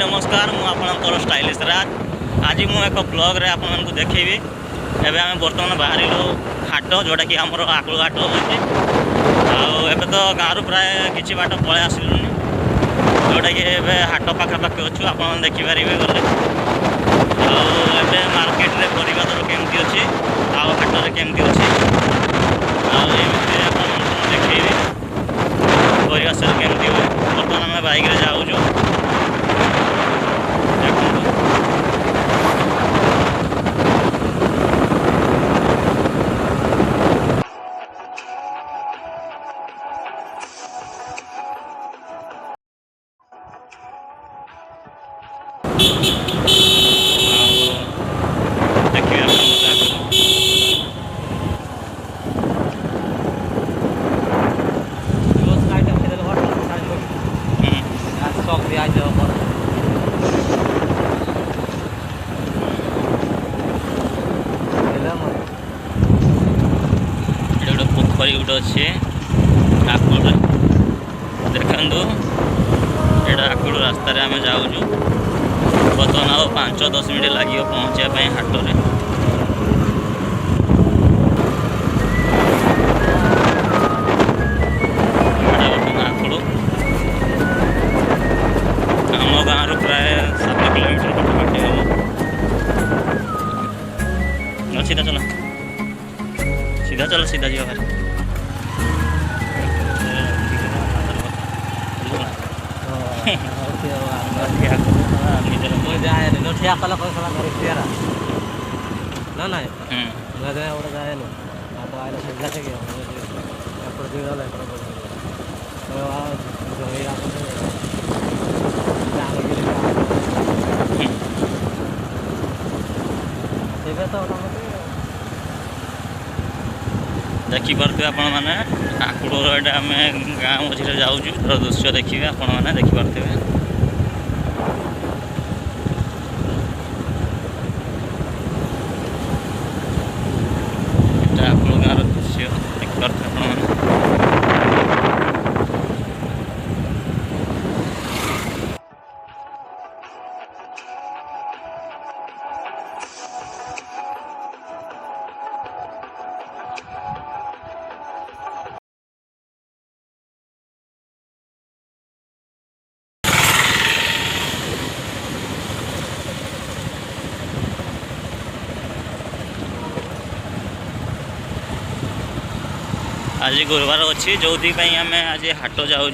नमस्कार मु आपणकर स्टाइलिश राज आज मु एक ब्लॉग रे आपन देखी एबे आम बर्तमान बाहर हाट जोटा कि आमर आकुल हाट होचे आबे तो गाँव प्राय किसी बाट पलि आसलुनि जोटा कि एबे हाट पाखापाखि अच्छु आप देखिपारे गले आबे मार्केट रे परिबा दर केमती अच्छी हाट रे केमती अच्छी देखी परिबा सर केमती हुए बर्तमान आम बाइक रे जाऊँ पोखरी गोटे अच्छे आकुल देखु एटा आकुल रास्तार आम जाऊँ बर्तमान आ 5-10 मिनट लगे पहुँचापी हाट में आकुल आम गाँव प्राय 7 किलोमीटर पाखापाखि हम सीधा चलो सीधा जी भाई ठिया कल ना ना जाए तो आए सुविधा थे देखिपे आपण मैंने आकुड़ आम गाँव मझे जाऊँ दृश्य देखिए आपण मैंने देखिपे आकुड़ गाँव दृश्य देखिपे आपण आज गुरुवार अच्छी जो आम आज हाट जाऊँ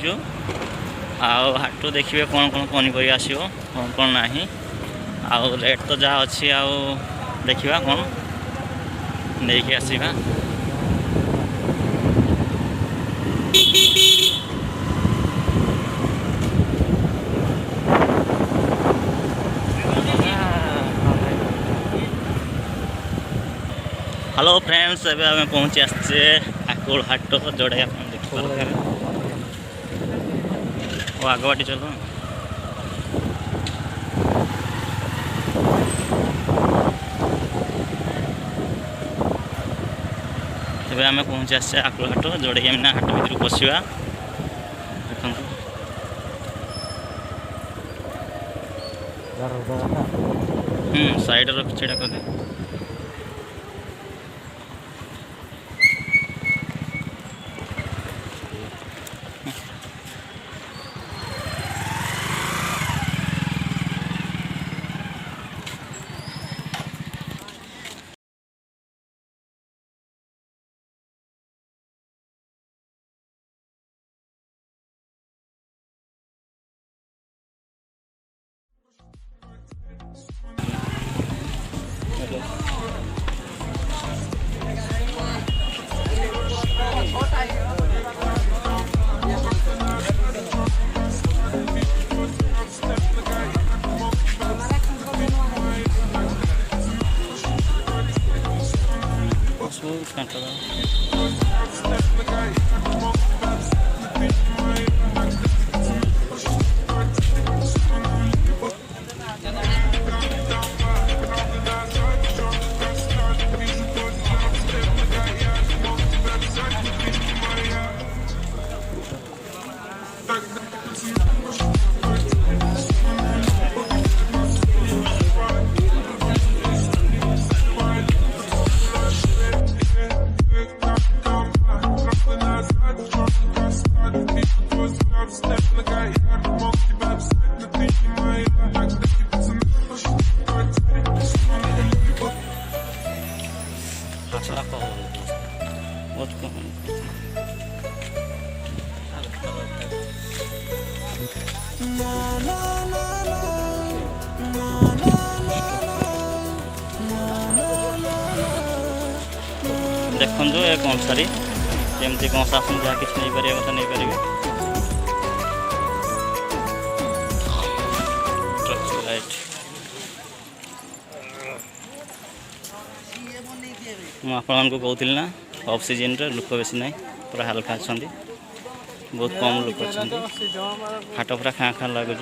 हाट देखिए कौन कौन पनीपरिया आसो कौन कौन ना आउ रेट तो जहाँ अच्छी देखा कौन नहीं आसवा हेलो फ्रेंड्स एबे आम पहुँची आसचे आकुल हाट जोड़ा आप देखिए आगवाटी चलो एबे आम पहुँची आसचे आकुल हाट जोड़ा कि हाट भर पशा साइड रखी छेड़ा कर दे देखो ये कंसारी केमती कंसा आप जहाँ किसी नहीं पारे मतलब नहीं पारे लाइट मुझे कहूली ना ऑफ सीजन रे लोक बेसी ना पूरा हल्का अच्छा बहुत कम लोक अच्छा हाट पूरा खाँ खाँ लगुच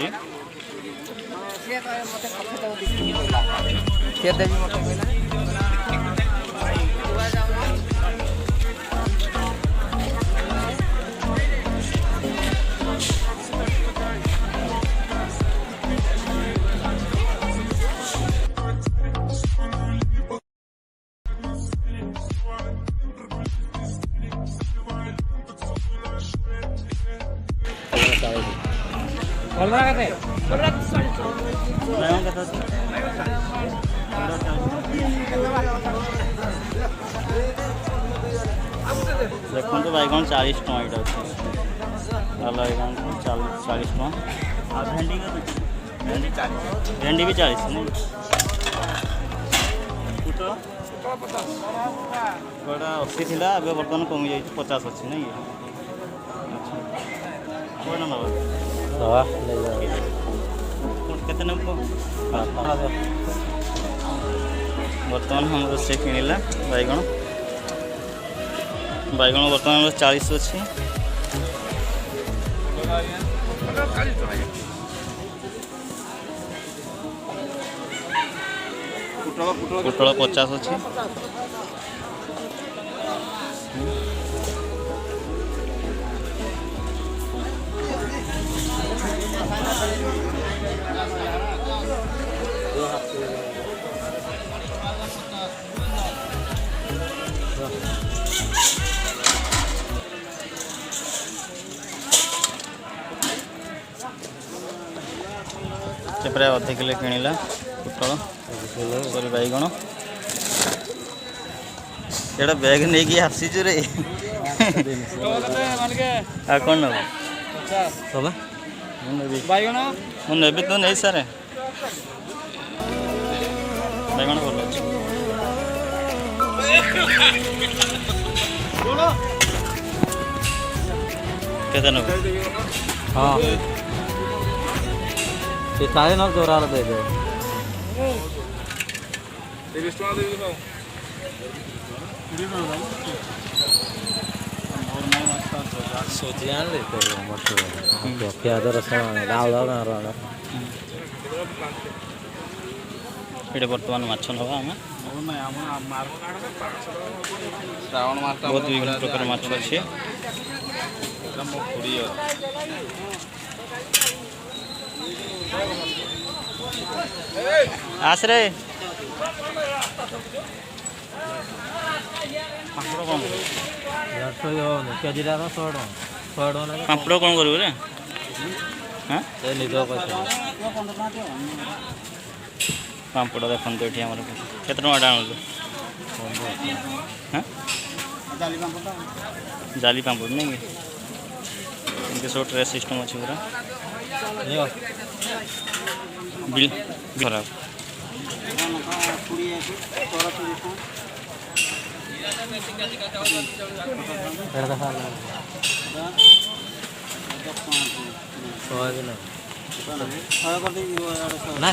देखो तो बैगन 40 टଙ୍କା यहाँ अच्छे बैगन 40 टଙ୍କା भेंडी का भेंडी भी 40 नहीं गोटा 80 थी बर्तमान कमी जाए 50 अच्छी नहीं अच्छा केते बर्तमान हम से किणला बैगन बैगन बर्तमान 40 अच्छी पुटल 50 अच्छी प्राय अध किलो किणला पुटल सॉरी बैगन एटा बैग नहीं कि आसीचु रे आ कौन नब बैगन मुझे तो नहीं सारे बैगन भल अच्छे केते नब हाँ साढ़े 9 जोरा दे दे सोचिया ये बर्तमान माछ नवा आम बहुत विभिन्न प्रकार माछ अच्छे आस रे पापड़ कौन कर पापड़ देखो ये केत टଙ୍କା आणु जाली पापड़ नहीं कि सब ट्रे सिस्टम अच्छे पूरा बिल खराब ना